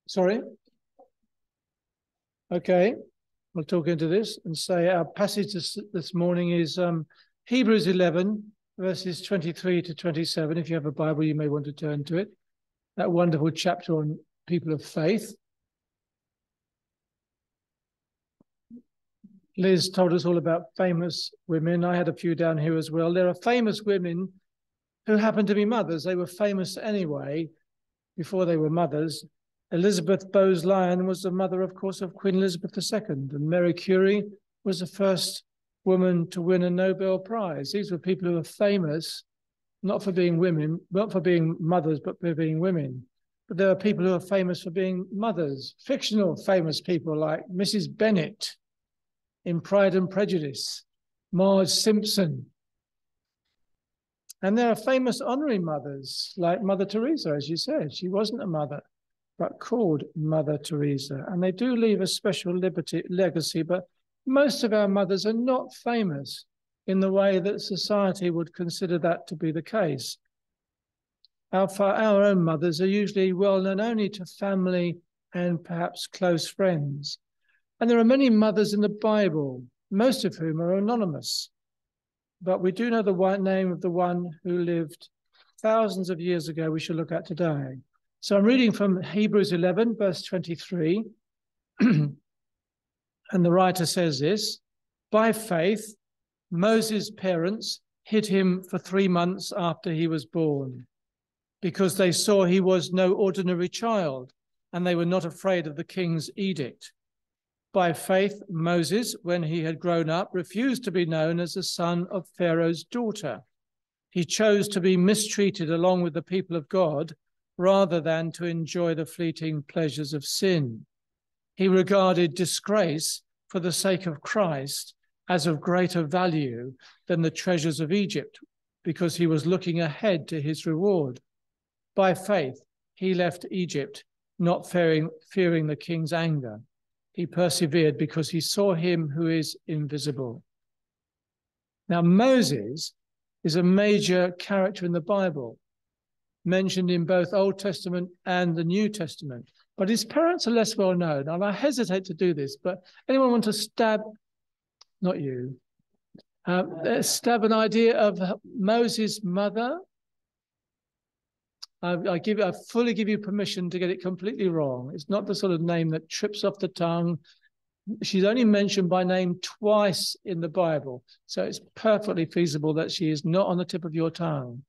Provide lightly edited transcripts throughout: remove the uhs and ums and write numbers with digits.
Sorry? Okay, I'll talk into this and say our passage this morning is Hebrews 11, verses 23 to 27. If you have a Bible, you may want to turn to it. That wonderful chapter on people of faith. Liz told us all about famous women. I had a few down here as well. There are famous women who happen to be mothers. They were famous anyway before they were mothers. Elizabeth Bowes-Lyon was the mother, of course, of Queen Elizabeth II, and Mary Curie was the first woman to win a Nobel Prize. These were people who were famous, not for being women, not for being mothers, but for being women. But there are people who are famous for being mothers, fictional famous people like Mrs. Bennet in Pride and Prejudice, Marge Simpson. And there are famous honorary mothers like Mother Teresa, as you said. She wasn't a mother, but called Mother Teresa. And they do leave a special legacy, but most of our mothers are not famous in the way that society would consider that to be the case. Our own mothers are usually well known only to family and perhaps close friends. And there are many mothers in the Bible, most of whom are anonymous. But we do know the name of the one who lived thousands of years ago we shall look at today. So I'm reading from Hebrews 11, verse 23. And the writer says this: by faith, Moses' parents hid him for 3 months after he was born, because they saw he was no ordinary child, and they were not afraid of the king's edict. By faith, Moses, when he had grown up, refused to be known as the son of Pharaoh's daughter. He chose to be mistreated along with the people of God, rather than to enjoy the fleeting pleasures of sin. He regarded disgrace for the sake of Christ as of greater value than the treasures of Egypt, because he was looking ahead to his reward. By faith, he left Egypt, not fearing the king's anger. He persevered because he saw him who is invisible. Now, Moses is a major character in the Bible, mentioned in both Old Testament and the New Testament. But his parents are less well known. And I hesitate to do this, but anyone want to stab, not you, stab an idea of Moses' mother? I fully give you permission to get it completely wrong. It's not the sort of name that trips off the tongue. She's only mentioned by name twice in the Bible. So it's perfectly feasible that she is not on the tip of your tongue.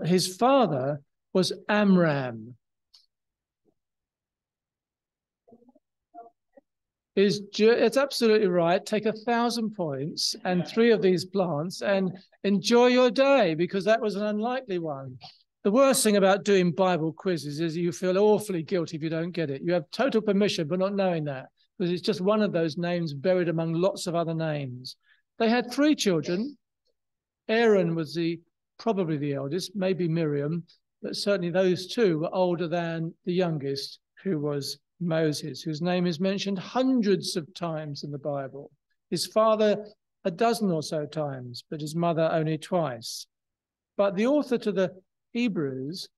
His father was Amram. It's absolutely right. Take 1,000 points and 3 of these plants and enjoy your day, because that was an unlikely one. The worst thing about doing Bible quizzes is you feel awfully guilty if you don't get it. You have total permission for not knowing that, because it's just one of those names buried among lots of other names. They had 3 children. Aaron was probably the eldest, maybe Miriam, but certainly those 2 were older than the youngest, who was Moses, whose name is mentioned hundreds of times in the Bible. His father a dozen or so times, but his mother only twice. But the author to the Hebrews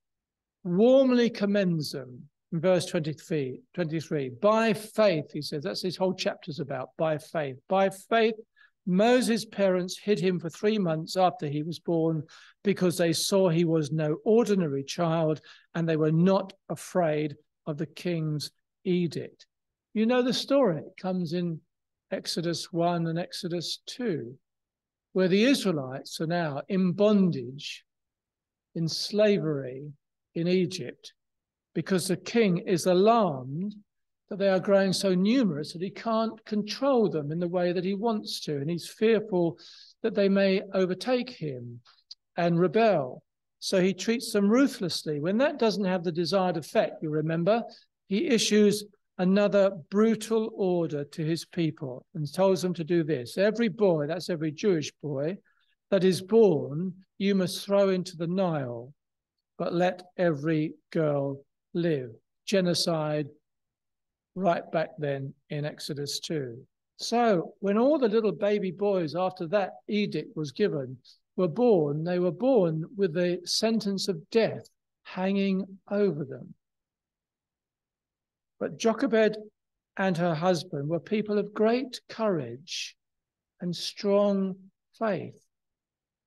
warmly commends them in verse 23. By faith, he says, that's his whole chapter's about, by faith. By faith, Moses' parents hid him for 3 months after he was born, because they saw he was no ordinary child and they were not afraid of the king's edict. You know the story. It comes in Exodus 1 and Exodus 2, where the Israelites are now in bondage, in slavery in Egypt, because the king is alarmed that they are growing so numerous that he can't control them in the way that he wants to, and he's fearful that they may overtake him and rebel. So he treats them ruthlessly. When that doesn't have the desired effect, you remember, he issues another brutal order to his people and tells them to do this. Every boy, that's every Jewish boy, that is born, you must throw into the Nile, but let every girl live. Genocide right back then in Exodus 2. So when all the little baby boys after that edict was given were born, they were born with the sentence of death hanging over them. But Jochebed and her husband were people of great courage and strong faith,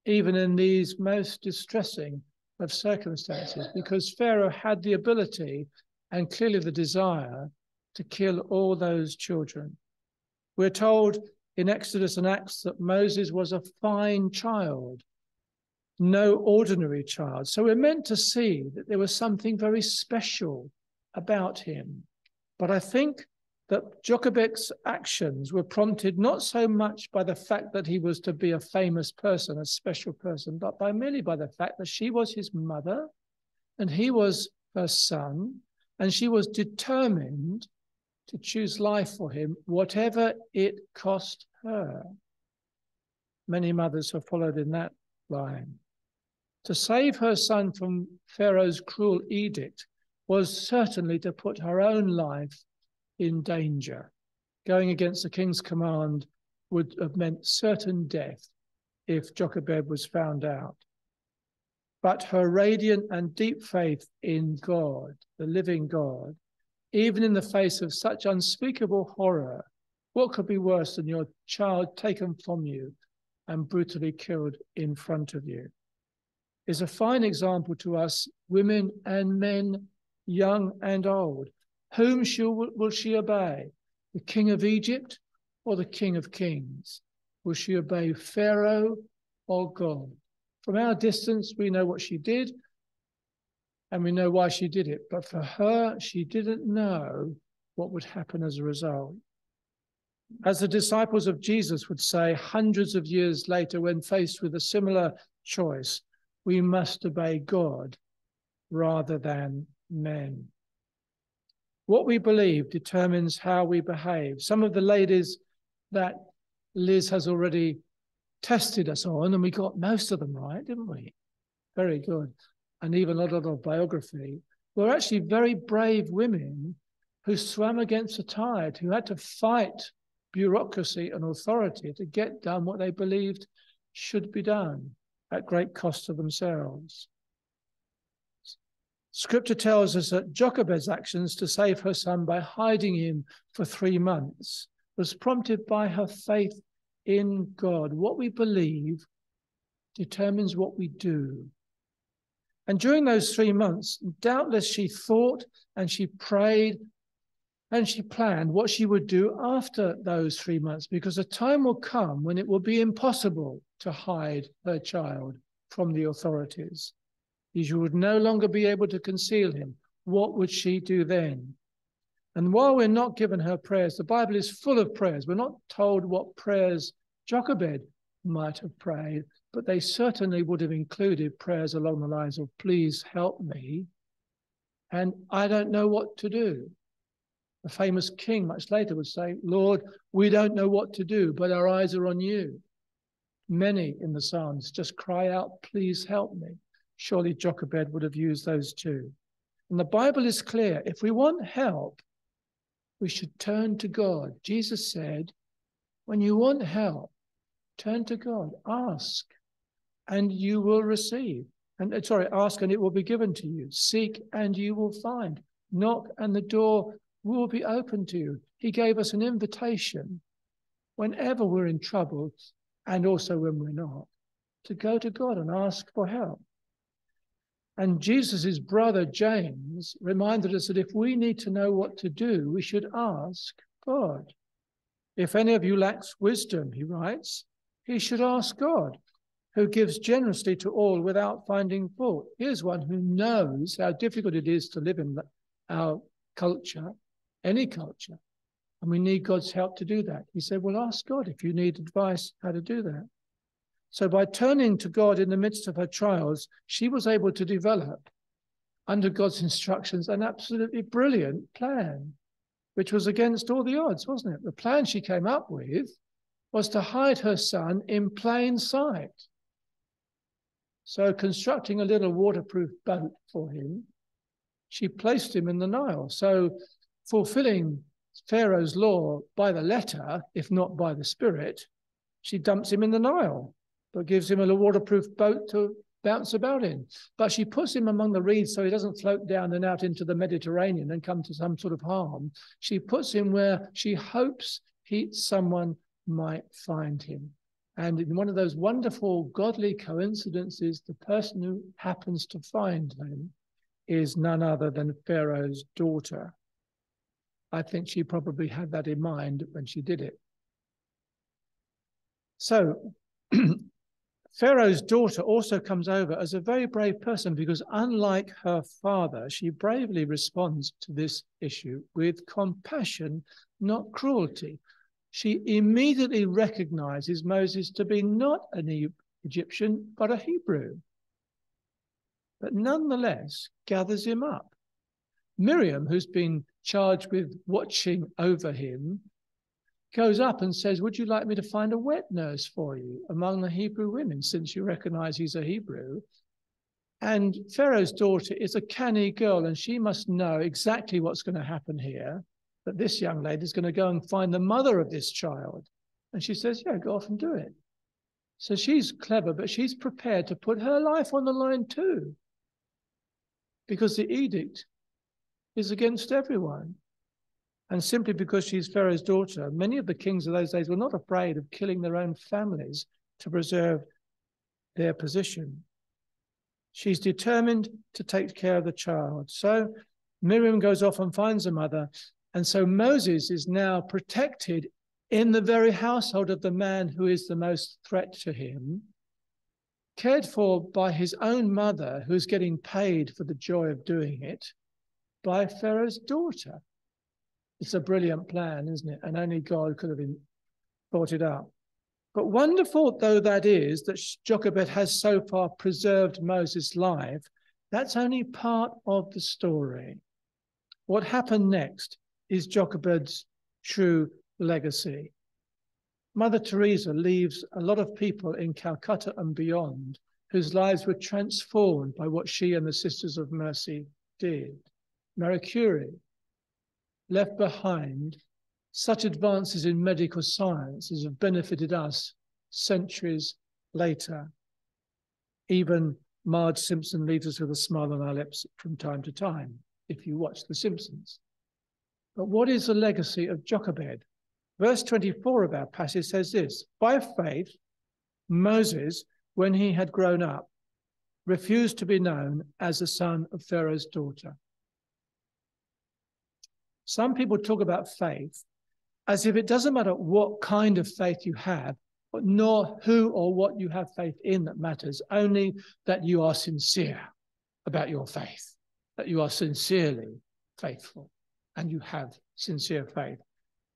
even in these most distressing of circumstances, because Pharaoh had the ability and clearly the desire to kill all those children. We're told in Exodus and Acts that Moses was a fine child, no ordinary child. So we're meant to see that there was something very special about him. But I think that Jochebed's actions were prompted not so much by the fact that he was to be a famous person, a special person, but merely by the fact that she was his mother and he was her son, and she was determined to choose life for him, whatever it cost her. Many mothers have followed in that line. To save her son from Pharaoh's cruel edict was certainly to put her own life in danger. Going against the king's command would have meant certain death if Jochebed was found out. But her radiant and deep faith in God, the living God, even in the face of such unspeakable horror, what could be worse than your child taken from you and brutally killed in front of you, is a fine example to us, women and men, young and old. Whom will she obey? The king of Egypt or the king of kings? Will she obey Pharaoh or God? From our distance, we know what she did and we know why she did it. But for her, she didn't know what would happen as a result. As the disciples of Jesus would say hundreds of years later when faced with a similar choice, we must obey God rather than men. What we believe determines how we behave. Some of the ladies that Liz has already tested us on, and we got most of them right, didn't we? Very good. And even a lot of biography, were actually very brave women who swam against the tide, who had to fight bureaucracy and authority to get done what they believed should be done at great cost to themselves. Scripture tells us that Jochebed's actions to save her son by hiding him for 3 months was prompted by her faith in God. What we believe determines what we do. And during those 3 months, doubtless she thought and she prayed and she planned what she would do after those 3 months, because a time will come when it will be impossible to hide her child from the authorities. You would no longer be able to conceal him. What would she do then? And while we're not given her prayers, the Bible is full of prayers. We're not told what prayers Jochebed might have prayed, but they certainly would have included prayers along the lines of, please help me, and I don't know what to do. A famous king much later would say, Lord, we don't know what to do, but our eyes are on you. Many in the Psalms just cry out, please help me. Surely Jochebed would have used those too. And the Bible is clear. If we want help, we should turn to God. Jesus said, when you want help, turn to God. Ask, and you will receive. Ask, and it will be given to you. Seek, and you will find. Knock, and the door will be open to you. He gave us an invitation whenever we're in trouble, and also when we're not, to go to God and ask for help. And Jesus' brother James reminded us that if we need to know what to do, we should ask God. If any of you lacks wisdom, he writes, he should ask God, who gives generously to all without finding fault. Here's one who knows how difficult it is to live in our culture, any culture, and we need God's help to do that. He said, well, ask God if you need advice how to do that. So by turning to God in the midst of her trials, she was able to develop, under God's instructions, an absolutely brilliant plan, which was against all the odds, wasn't it? The plan she came up with was to hide her son in plain sight. So constructing a little waterproof boat for him, she placed him in the Nile. So fulfilling Pharaoh's law by the letter, if not by the spirit, she dumps him in the Nile, but gives him a waterproof boat to bounce about in. But she puts him among the reeds so he doesn't float down and out into the Mediterranean and come to some sort of harm. She puts him where she hopes someone might find him. And in one of those wonderful godly coincidences, the person who happens to find him is none other than Pharaoh's daughter. I think she probably had that in mind when she did it. So Pharaoh's daughter also comes over as a very brave person because unlike her father, she bravely responds to this issue with compassion, not cruelty. She immediately recognizes Moses to be not an Egyptian, but a Hebrew, but nonetheless gathers him up. Miriam, who's been charged with watching over him, goes up and says, would you like me to find a wet nurse for you among the Hebrew women, since you recognize he's a Hebrew? And Pharaoh's daughter is a canny girl, and she must know exactly what's going to happen here, that this young lady is going to go and find the mother of this child. And she says, yeah, go off and do it. So she's clever, but she's prepared to put her life on the line too, because the edict is against everyone. And simply because she's Pharaoh's daughter, many of the kings of those days were not afraid of killing their own families to preserve their position. She's determined to take care of the child. So Miriam goes off and finds a mother. And so Moses is now protected in the very household of the man who is the most threat to him, cared for by his own mother, who's getting paid for the joy of doing it, by Pharaoh's daughter. It's a brilliant plan, isn't it? And only God could have thought it up. But wonderful though that is, that Jochebed has so far preserved Moses' life, that's only part of the story. What happened next is Jochebed's true legacy. Mother Teresa leaves a lot of people in Calcutta and beyond whose lives were transformed by what she and the Sisters of Mercy did. Marie Curie left behind such advances in medical science as have benefited us centuries later. Even Marge Simpson leaves us with a smile on our lips from time to time, if you watch The Simpsons. But what is the legacy of Jochebed? Verse 24 of our passage says this: by faith, Moses, when he had grown up, refused to be known as the son of Pharaoh's daughter. Some people talk about faith as if it doesn't matter what kind of faith you have, but nor who or what you have faith in that matters, only that you are sincere about your faith, that you are sincerely faithful and you have sincere faith.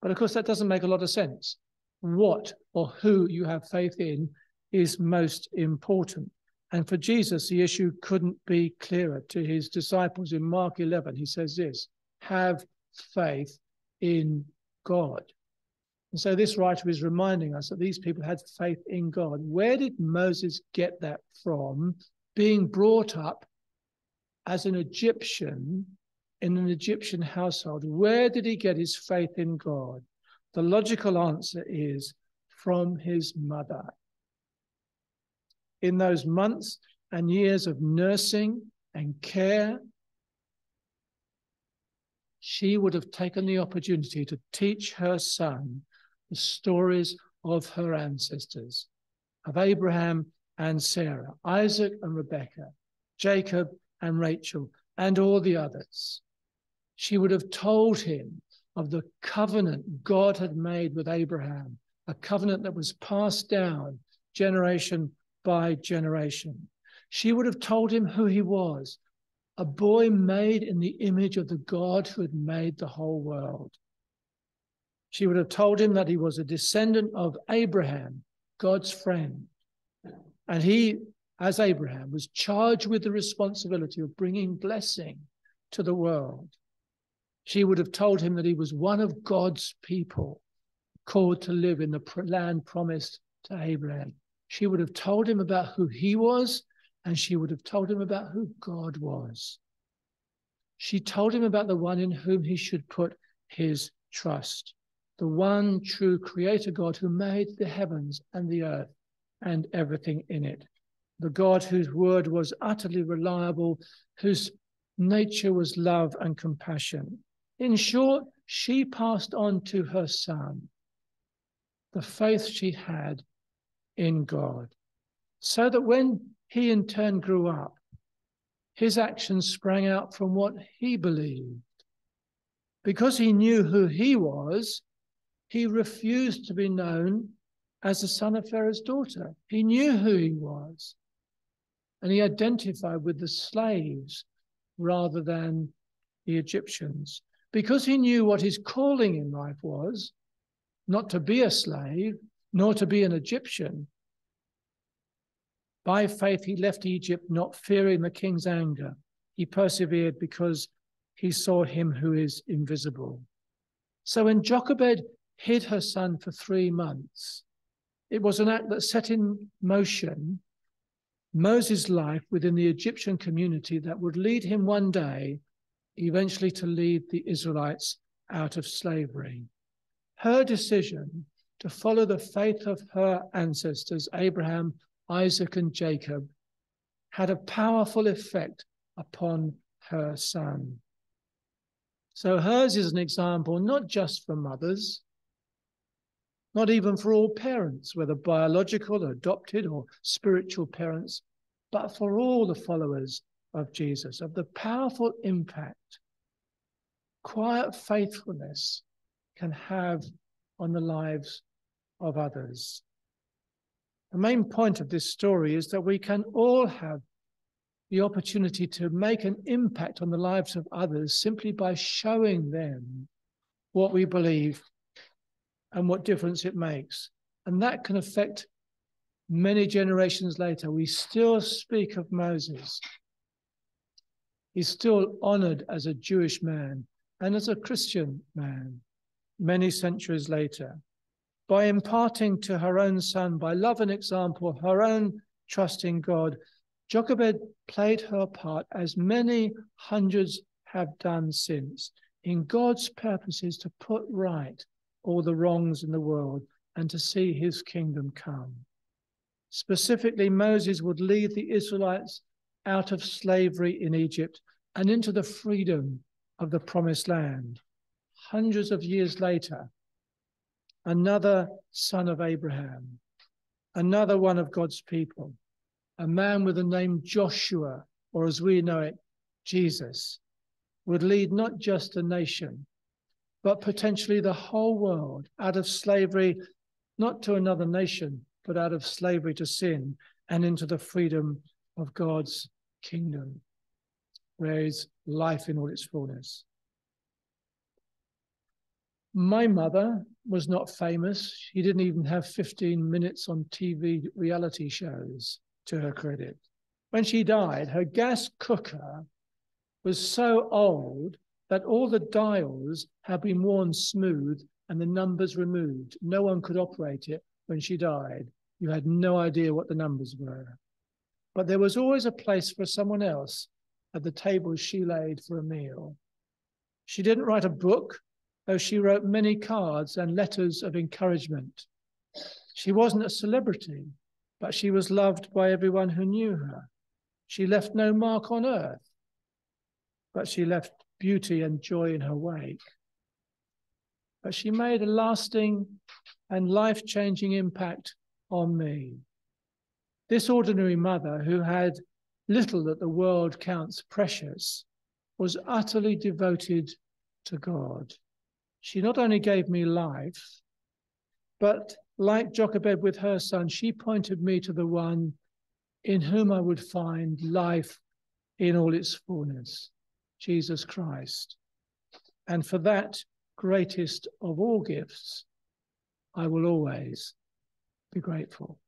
But of course, that doesn't make a lot of sense. What or who you have faith in is most important. And for Jesus, the issue couldn't be clearer. To his disciples in Mark 11, he says this: have faith in God. And so this writer is reminding us that these people had faith in God. Where did Moses get that from, being brought up as an Egyptian in an Egyptian household? Where did he get his faith in God? The logical answer is from his mother. In those months and years of nursing and care, she would have taken the opportunity to teach her son the stories of her ancestors, of Abraham and Sarah, Isaac and Rebekah, Jacob and Rachel, and all the others. She would have told him of the covenant God had made with Abraham, a covenant that was passed down generation by generation. She would have told him who he was, a boy made in the image of the God who had made the whole world. She would have told him that he was a descendant of Abraham, God's friend. And he, as Abraham, was charged with the responsibility of bringing blessing to the world. She would have told him that he was one of God's people, called to live in the land promised to Abraham. She would have told him about who he was, and she would have told him about who God was. She told him about the one in whom he should put his trust, the one true creator God who made the heavens and the earth and everything in it. the God whose word was utterly reliable, whose nature was love and compassion. In short, she passed on to her son the faith she had in God, so that when he in turn grew up, his actions sprang out from what he believed. Because he knew who he was, he refused to be known as the son of Pharaoh's daughter. He knew who he was, and he identified with the slaves rather than the Egyptians. Because he knew what his calling in life was, not to be a slave, nor to be an Egyptian. By faith, he left Egypt, not fearing the king's anger. He persevered because he saw him who is invisible. So when Jochebed hid her son for 3 months, it was an act that set in motion Moses' life within the Egyptian community that would lead him one day, eventually, to lead the Israelites out of slavery. Her decision to follow the faith of her ancestors, Abraham, Isaac, and Jacob, had a powerful effect upon her son. So hers is an example not just for mothers, not even for all parents, whether biological, adopted, or spiritual parents, but for all the followers of Jesus, of the powerful impact quiet faithfulness can have on the lives of others. The main point of this story is that we can all have the opportunity to make an impact on the lives of others simply by showing them what we believe and what difference it makes. And that can affect many generations later. We still speak of Moses. He's still honored as a Jewish man and as a Christian man many centuries later. By imparting to her own son, by love and example, her own trust in God, Jochebed played her part, as many hundreds have done since, in God's purposes to put right all the wrongs in the world and to see his kingdom come. Specifically, Moses would lead the Israelites out of slavery in Egypt and into the freedom of the promised land. Hundreds of years later, another son of Abraham, another one of God's people, a man with the name Joshua, or as we know it, Jesus, would lead not just a nation, but potentially the whole world out of slavery, not to another nation, but out of slavery to sin and into the freedom of God's kingdom, where is life in all its fullness. My mother was not famous. She didn't even have 15 minutes on TV reality shows, to her credit. When she died, her gas cooker was so old that all the dials had been worn smooth and the numbers removed. No one could operate it when she died. You had no idea what the numbers were. But there was always a place for someone else at the table she laid for a meal. She didn't write a book, though she wrote many cards and letters of encouragement. She wasn't a celebrity, but she was loved by everyone who knew her. She left no mark on earth, but she left beauty and joy in her wake. But she made a lasting and life-changing impact on me. This ordinary mother, who had little that the world counts precious, was utterly devoted to God. She not only gave me life, but like Jochebed with her son, she pointed me to the one in whom I would find life in all its fullness, Jesus Christ. And for that greatest of all gifts, I will always be grateful.